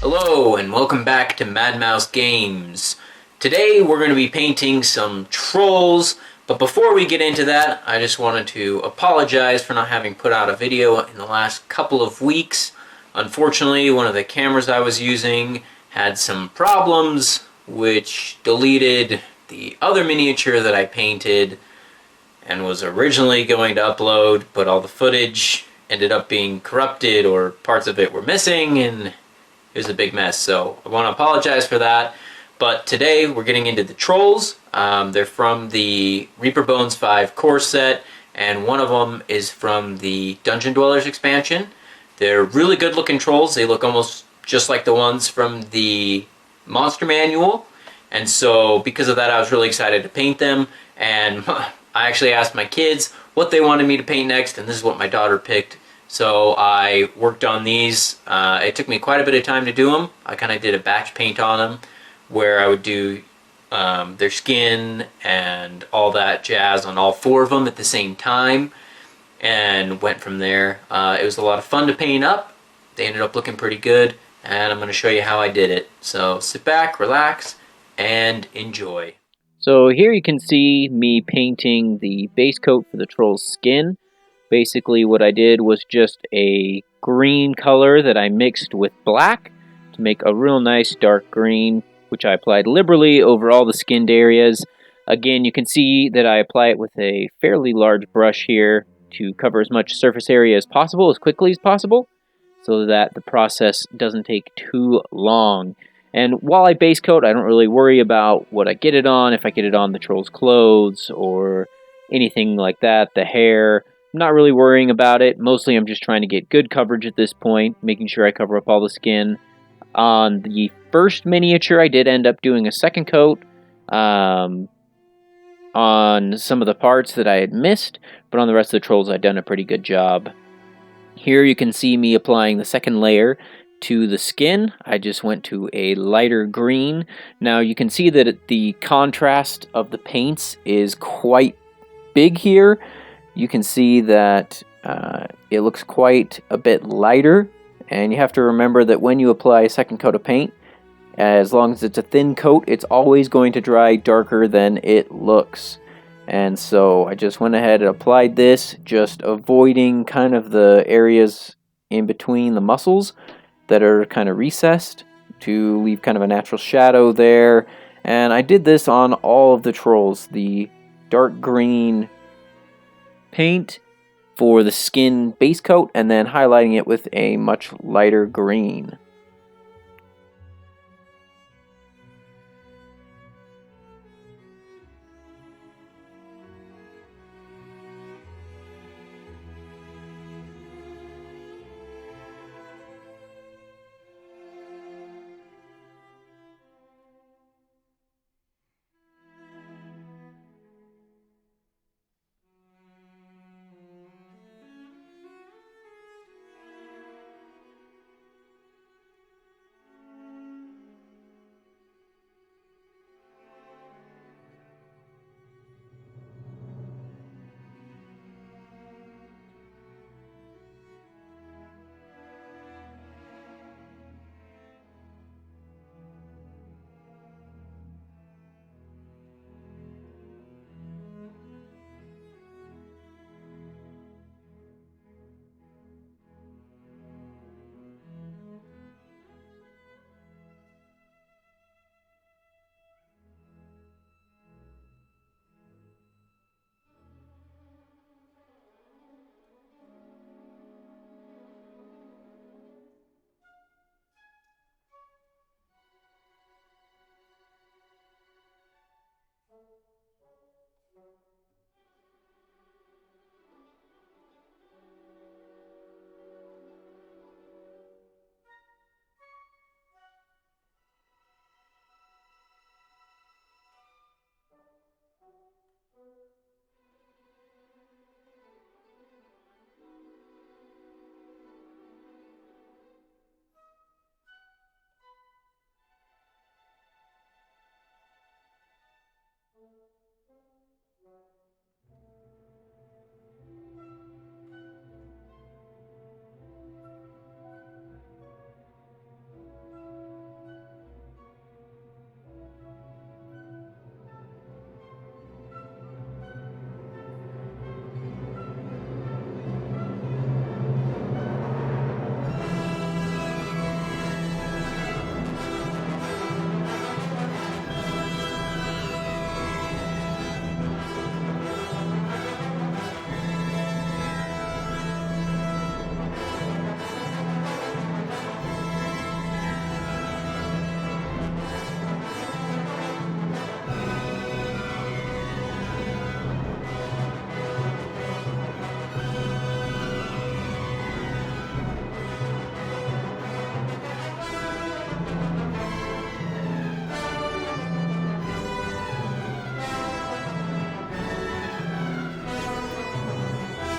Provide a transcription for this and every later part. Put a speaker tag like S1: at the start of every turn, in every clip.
S1: Hello and welcome back to Madmousegames. Today we're going to be painting some trolls, but before we get into that, I just wanted to apologize for not having put out a video in the last couple of weeks. Unfortunately, one of the cameras I was using had some problems, which deleted the other miniature that I painted and was originally going to upload, but all the footage ended up being corrupted or parts of it were missing, and it was a big mess. So I want to apologize for that. But today we're getting into the trolls. They're from the Reaper Bones 5 core set, and one of them is from the Dungeon Dwellers expansion. They're really good looking trolls. They look almost just like the ones from the Monster Manual. And so because of that, I was really excited to paint them. And I actually asked my kids what they wanted me to paint next, and this is what my daughter picked. So I worked on these. It took me quite a bit of time to do them. I kind of did a batch paint on them where I would do their skin and all that jazz on all four of them at the same time, and went from there. It was a lot of fun to paint up. They ended up looking pretty good, and I'm going to show you how I did it. So sit back, relax, and enjoy. So here you can see me painting the base coat for the troll's skin. Basically what I did was just a green color that I mixed with black to make a real nice dark green, which I applied liberally over all the skinned areas. Again, you can see that I apply it with a fairly large brush here to cover as much surface area as possible, as quickly as possible, so that the process doesn't take too long. And while I base coat, I don't really worry about what I get it on, if I get it on the troll's clothes or anything like that, the hair. I'm not really worrying about it. Mostly I'm just trying to get good coverage at this point, making sure I cover up all the skin. On the first miniature, I did end up doing a second coat on some of the parts that I had missed, but on the rest of the trolls I'd done a pretty good job. Here you can see me applying the second layer to the skin. I just went to a lighter green. Now you can see that the contrast of the paints is quite big here. You can see that it looks quite a bit lighter, and you have to remember that when you apply a second coat of paint, as long as it's a thin coat, it's always going to dry darker than it looks. And so I just went ahead and applied this, just avoiding kind of the areas in between the muscles that are kind of recessed to leave kind of a natural shadow there. And I did this on all of the trolls. The dark green paint for the skin base coat, and then highlighting it with a much lighter green.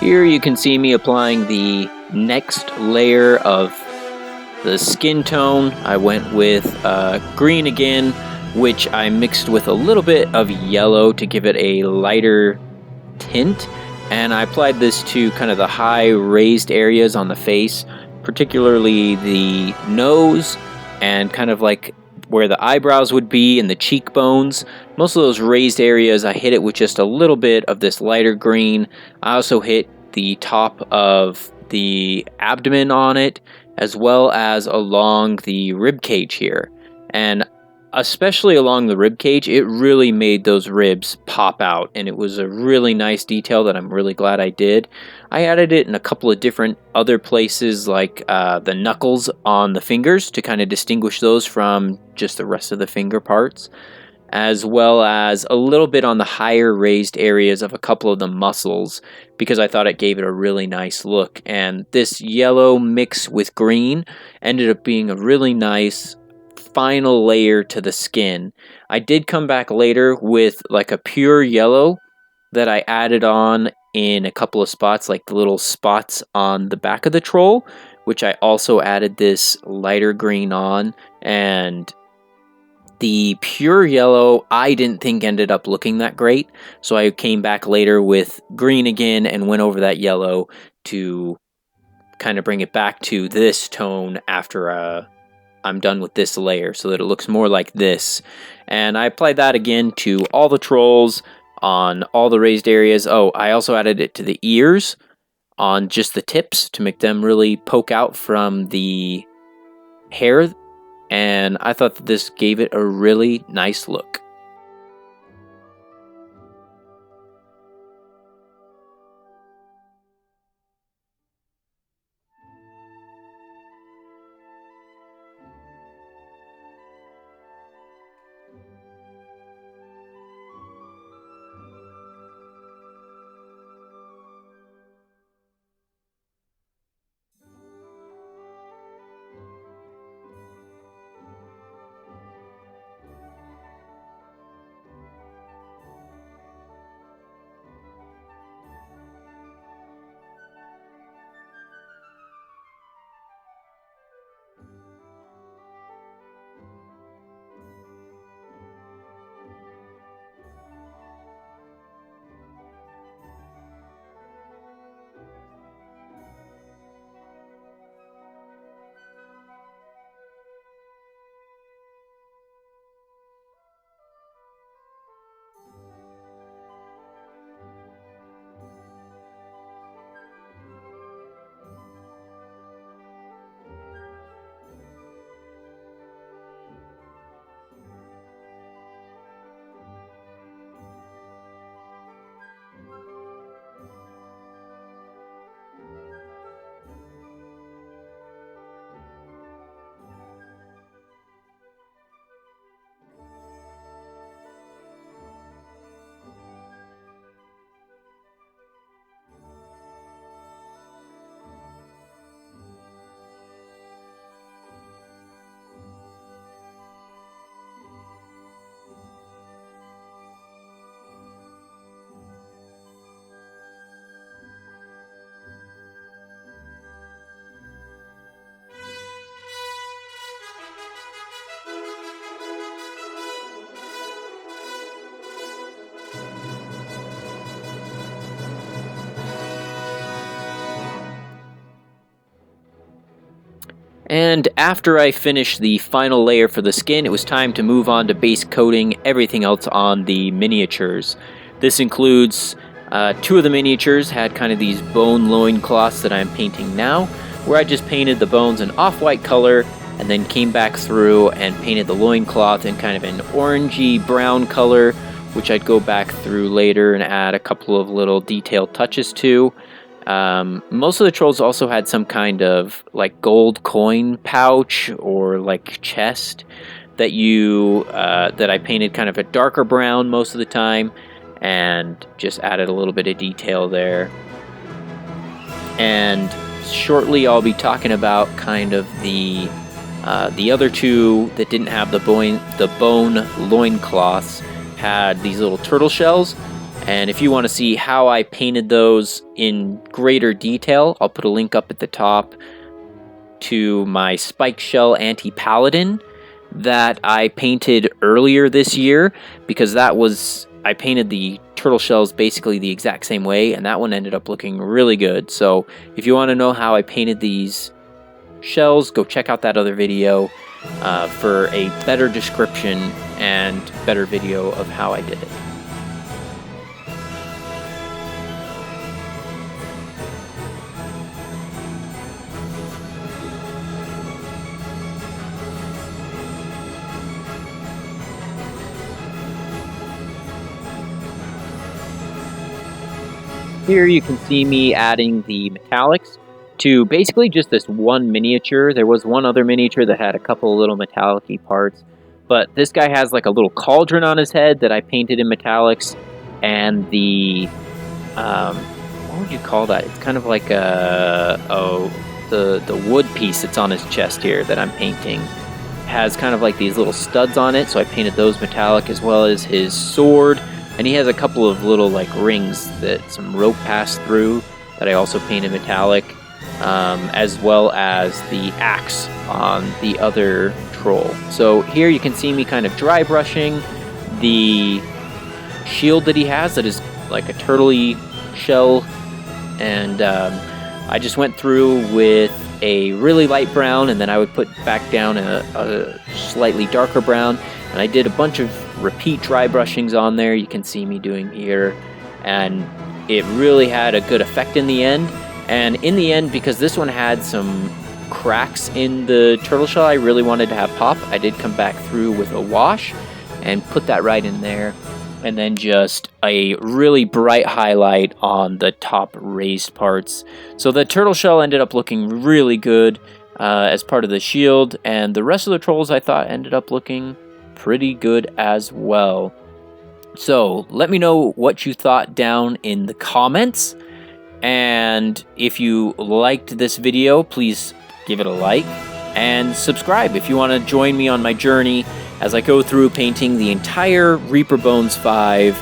S1: Here you can see me applying the next layer of the skin tone. I went with green again, which I mixed with a little bit of yellow to give it a lighter tint, and I applied this to kind of the high raised areas on the face, particularly the nose and kind of like where the eyebrows would be and the cheekbones. Most of those raised areas I hit it with just a little bit of this lighter green. I also hit the top of the abdomen on it, as well as along the rib cage here. And especially along the rib cage, it really made those ribs pop out, and it was a really nice detail that I'm really glad I did. I added it in a couple of different other places, like the knuckles on the fingers to kind of distinguish those from just the rest of the finger parts, as well as a little bit on the higher raised areas of a couple of the muscles, because I thought it gave it a really nice look. And this yellow mix with green ended up being a really nice final layer to the skin. I did come back later with like a pure yellow that I added on in a couple of spots, like the little spots on the back of the troll, which I also added this lighter green on. And the pure yellow I didn't think ended up looking that great, so I came back later with green again and went over that yellow to kind of bring it back to this tone after I'm done with this layer, so that it looks more like this. And I applied that again to all the trolls on all the raised areas. Oh, I also added it to the ears on just the tips to make them really poke out from the hair, and I thought that this gave it a really nice look. And after I finished the final layer for the skin, it was time to move on to base coating everything else on the miniatures. This includes two of the miniatures had kind of these bone loincloths that I'm painting now, where I just painted the bones an off-white color and then came back through and painted the loincloth in kind of an orangey brown color, which I'd go back through later and add a couple of little detailed touches to. Most of the trolls also had some kind of like gold coin pouch or like chest that that I painted kind of a darker brown most of the time and just added a little bit of detail there. And shortly I'll be talking about kind of the other two that didn't have the bone loincloths had these little turtle shells,
S2: And if you want to see how I painted those in greater detail, I'll put a link up at the top to my Spike Shell Anti-Paladin that I painted earlier this year, because I painted the turtle shells basically the exact same way, and that one ended up looking really good. So if you want to know how I painted these shells, go check out that other video for a better description and better video of how I did it. Here you can see me adding the metallics to basically just this one miniature. There was one other miniature that had a couple little metallic-y parts, but this guy has like a little cauldron on his head that I painted in metallics, and the what would you call that? It's kind of like the wood piece that's on his chest here that I'm painting has kind of like these little studs on it, so I painted those metallic, as well as his sword. And he has a couple of little like rings that some rope passed through that I also painted metallic, as well as the axe on the other troll. So here you can see me kind of dry brushing the shield that he has, that is like a turtle-y shell, and I just went through with a really light brown, and then I would put back down a slightly darker brown, and I did a bunch of repeat dry brushings on there. You can see me doing here, and it really had a good effect in the end. And in the end, because this one had some cracks in the turtle shell I really wanted to have pop, I did come back through with a wash and put that right in there, and then just a really bright highlight on the top raised parts. So the turtle shell ended up looking really good as part of the shield, and the rest of the trolls I thought ended up looking pretty good as well. So let me know what you thought down in the comments, and if you liked this video, please give it a like and subscribe if you want to join me on my journey as I go through painting the entire Reaper Bones 5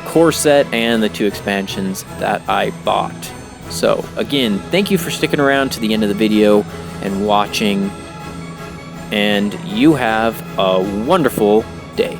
S2: core set and the 2 expansions that I bought. So again, thank you for sticking around to the end of the video and watching, and you have a wonderful day.